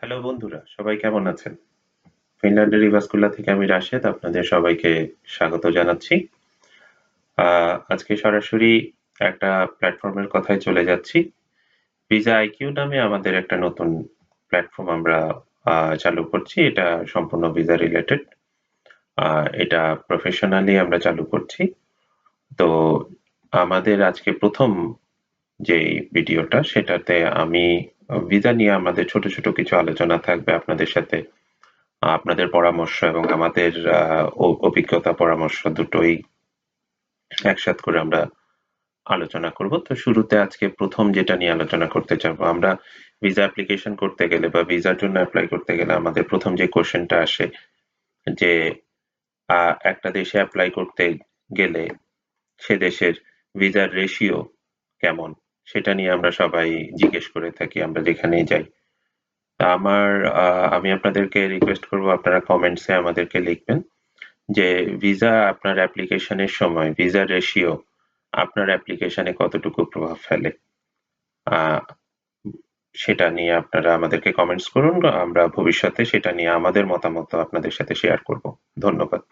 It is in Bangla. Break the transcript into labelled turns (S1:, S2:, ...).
S1: হ্যালো বন্ধুরা, সবাই কেমন আছেন? ফিনল্যান্ডের রিভাস্কুলা থেকে আমি রাশেদ আপনাদের সবাইকে স্বাগত জানাচ্ছি। আজকে সরাসরি একটা প্ল্যাটফর্মের কথায় চলে যাচ্ছি। ভিসা আইকিউ নামে আমাদের একটা নতুন প্ল্যাটফর্ম আমরা চালু করছি। এটা সম্পূর্ণ ভিসা রিলেটেড। এটা প্রফেশনালি আমরা চালু করছি। তো আমাদের আজকে প্রথম যে ভিডিওটা সেটাতে আমি ভিসা নিয়ে আমাদের ছোট ছোট কিছু আলোচনা থাকবে আপনাদের সাথে। আপনাদের পরামর্শ এবং আমাদের অভিজ্ঞতা পরামর্শ দুটোই একসাথে করে আমরা আলোচনা করব। তো শুরুতে আজকে প্রথম যেটা নিয়ে আলোচনা করতে চাবো, আমরা ভিসা অ্যাপ্লিকেশন করতে গেলে বা ভিসার জন্য অ্যাপ্লাই করতে গেলে আমাদের প্রথম যে কোশ্চেনটা আসে যে একটা দেশে অ্যাপ্লাই করতে গেলে সে দেশের ভিসার রেশিও কেমন, সেটা নিয়ে আমরা সবাই জিজ্ঞেস করে থাকি আমরা যেখানেই যাই। তা আমি আপনাদেরকে রিকোয়েস্ট করব আপনারা কমেন্টসে আমাদেরকে লিখবেন যে ভিসা আপনার অ্যাপ্লিকেশনের সময় ভিসা রেশিও আপনার অ্যাপ্লিকেশনে কতটুকু প্রভাব ফেলে। আহ, সেটা নিয়ে আপনারা আমাদেরকে কমেন্টস করুন। আমরা ভবিষ্যতে সেটা নিয়ে আমাদের মতামত আপনাদের সাথে শেয়ার করব। ধন্যবাদ।